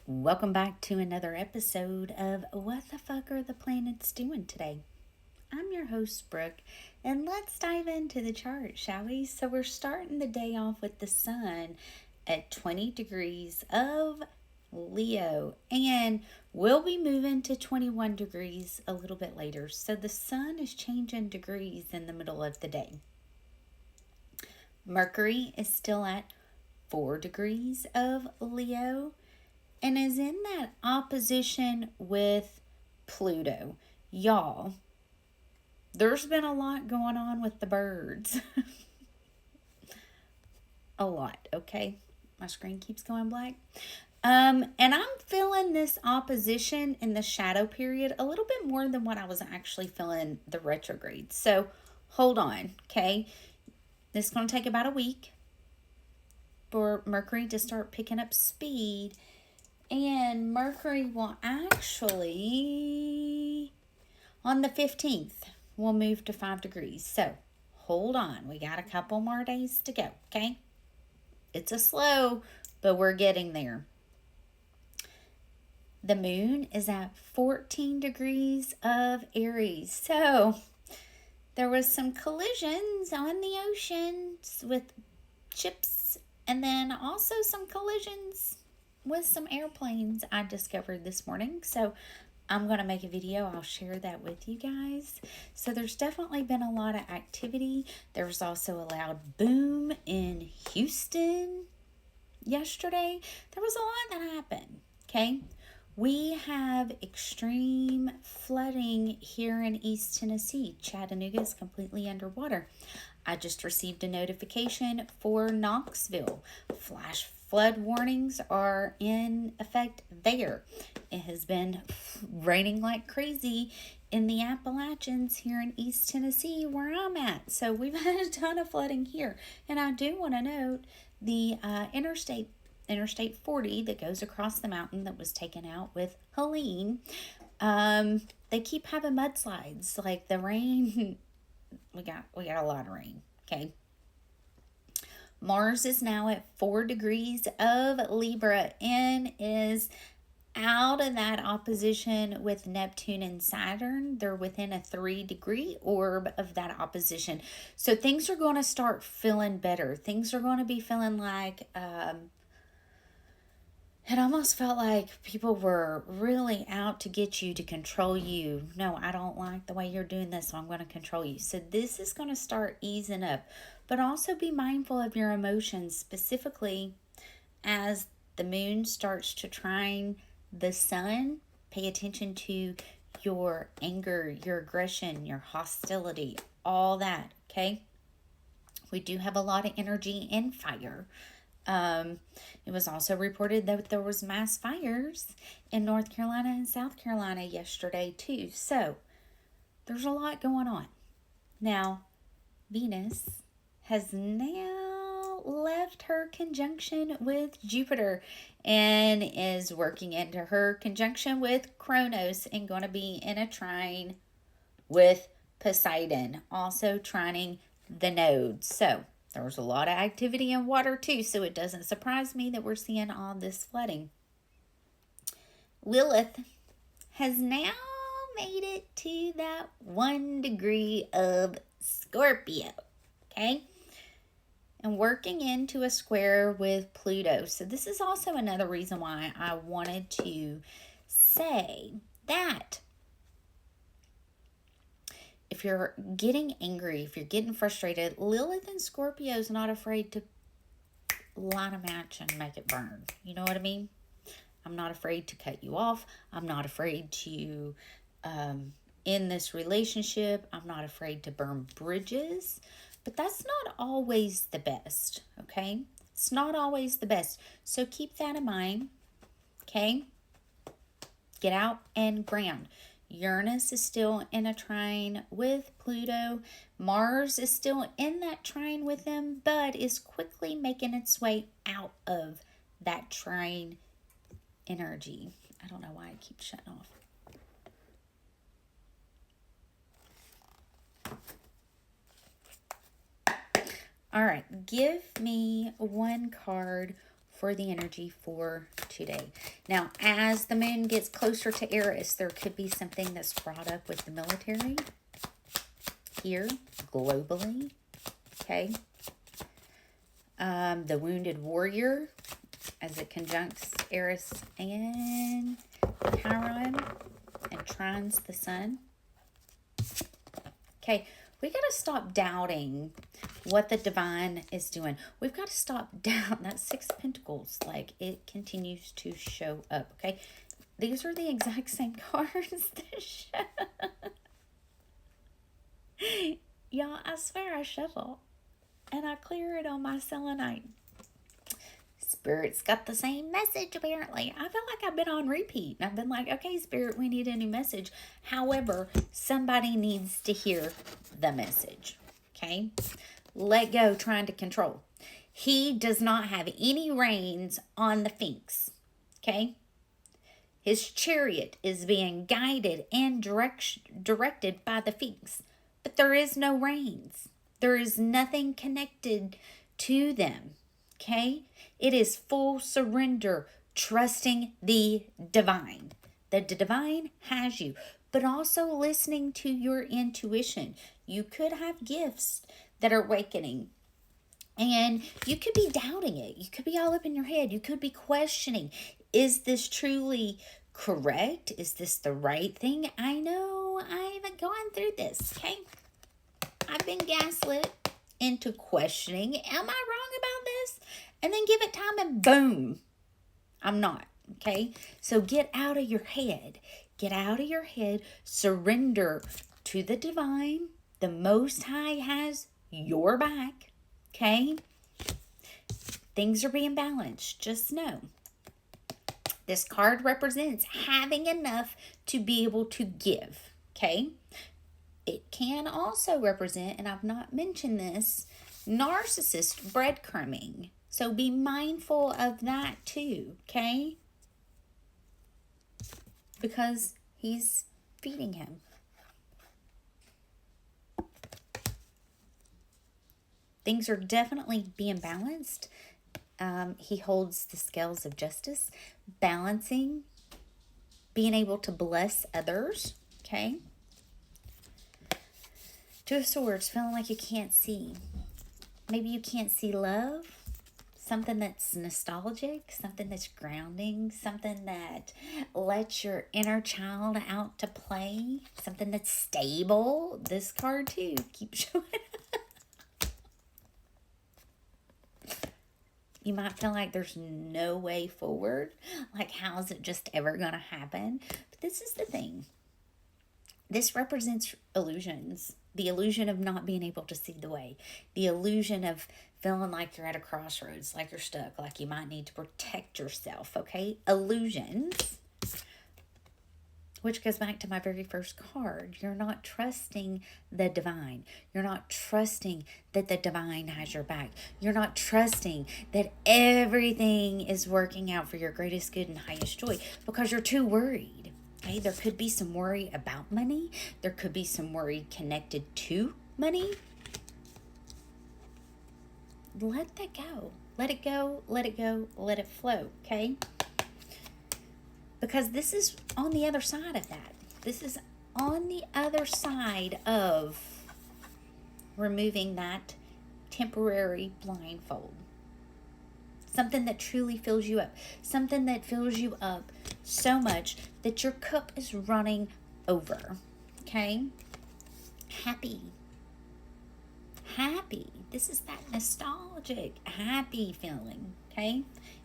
Welcome back to another episode of What the Fuck Are the Planets Doing Today? I'm your host, Brooke, and let's dive into the chart, shall we? So we're starting the day off with the sun at 20 degrees of Leo, and we'll be moving to 21 degrees a little bit later. So the sun is changing degrees in the middle of the day. Mercury is still at 4 degrees of Leo and is in that opposition with Pluto. Y'all, there's been a lot going on with the birds. A lot, okay? My screen keeps going black. And I'm feeling this opposition in the shadow period a little bit more than what I was actually feeling the retrograde. So hold on, okay? This is going to take about a week for Mercury to start picking up speed. And Mercury will actually, on the 15th, will move to 5 degrees. So, hold on. We got a couple more days to go, okay? It's a slow, but we're getting there. The moon is at 14 degrees of Aries. So, there was some collisions on the oceans with ships, and then also some collisions with some airplanes I discovered this morning. So I'm going to make a video. I'll share that with you guys. So there's definitely been a lot of activity. There was also a loud boom in Houston yesterday. There was a lot that happened, okay? We have extreme flooding here in East Tennessee. Chattanooga is completely underwater. I just received a notification for Knoxville. Flash flood warnings are in effect there. It has been raining like crazy in the Appalachians here in East Tennessee where I'm at. So we've had a ton of flooding here. And I do want to note the Interstate 40 that goes across the mountain that was taken out with Helene. They keep having mudslides. Like the rain, we got a lot of rain, okay? Mars is now at 4 degrees of Libra and is out of that opposition with Neptune and Saturn. They're within a 3-degree orb of that opposition. So things are going to start feeling better. Things are going to be feeling like, it almost felt like people were really out to get you, to control you. No, I don't like the way you're doing this, so I'm going to control you. So this is going to start easing up. But also be mindful of your emotions, specifically as the moon starts to trine the sun. Pay attention to your anger, your aggression, your hostility, all that, okay? We do have a lot of energy in fire. It was also reported that there was mass fires in North Carolina and South Carolina yesterday too. So there's a lot going on. Now, Venus has now left her conjunction with Jupiter and is working into her conjunction with Kronos and going to be in a trine with Poseidon, also trining the nodes. So there was a lot of activity in water too, so it doesn't surprise me that we're seeing all this flooding. Lilith has now made it to that 1 degree of Scorpio, okay? And working into a square with Pluto. So this is also another reason why I wanted to say that if you're getting angry, if you're getting frustrated, Lilith and Scorpio is not afraid to light a match and make it burn. You know what I mean? I'm not afraid to cut you off. I'm not afraid to end this relationship. I'm not afraid to burn bridges. But that's not always the best, okay? It's not always the best. So keep that in mind, okay? Get out and ground. Uranus is still in a trine with Pluto. Mars is still in that trine with them, but is quickly making its way out of that trine energy. I don't know why I keep shutting off. All right, give me one card for the energy for today. Now, as the moon gets closer to Eris, there could be something that's brought up with the military here, globally, okay? The wounded warrior, as it conjuncts Eris and Chiron and trines the sun. Okay, we got to stop doubting what the divine is doing. We've got to stop doubting that Six of Pentacles, like it continues to show up, okay? These are the exact same cards that show. Y'all, I swear I shuffle and I clear it on my selenite. Spirit's got the same message, apparently. I feel like I've been on repeat. I've been like, okay, Spirit, we need a new message. However, somebody needs to hear the message, okay? Let go trying to control. He does not have any reins on the Sphinx, okay? His chariot is being guided and directed by the Sphinx, but there is no reins. There is nothing connected to them, okay? It is full surrender, trusting the divine. The divine has you, but also listening to your intuition. You could have gifts that are awakening, and you could be doubting it. You could be all up in your head. You could be questioning, is this truly correct? Is this the right thing? I know I've gone through this, okay? I've been gaslit into questioning, am I wrong about this? And then give it time and boom, I'm not, okay? So get out of your head. Get out of your head. Surrender to the divine. The Most High has your back, okay? Things are being balanced. Just know. This card represents having enough to be able to give, okay? It can also represent, and I've not mentioned this, narcissist breadcrumbing. So be mindful of that too, okay? Because he's feeding him. Things are definitely being balanced. He holds the scales of justice, balancing, being able to bless others, okay? Two of Swords, feeling like you can't see. Maybe you can't see love. Something that's nostalgic, something that's grounding, something that lets your inner child out to play, something that's stable. This card too keeps showing up. You might feel like there's no way forward. Like, how is it just ever going to happen? But this is the thing. This represents illusions. The illusion of not being able to see the way. The illusion of feeling like you're at a crossroads, like you're stuck, like you might need to protect yourself, okay? Illusions. Which goes back to my very first card. You're not trusting the divine. You're not trusting that the divine has your back. You're not trusting that everything is working out for your greatest good and highest joy because you're too worried. Okay, there could be some worry about money. There could be some worry connected to money. Let that go. Let it go. Let it go. Let it flow. Okay? Because this is on the other side of that. This is on the other side of removing that temporary blindfold. Something that truly fills you up. Something that fills you up so much that your cup is running over. Okay? Happy. Happy. This is that nostalgic, happy feeling. Okay?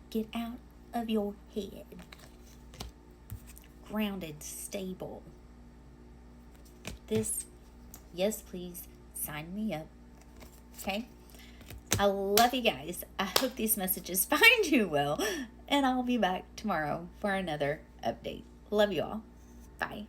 Get out of your head. Grounded, stable. This, yes, please, sign me up. Okay? I love you guys. I hope these messages find you well. And I'll be back tomorrow for another update. Love you all. Bye.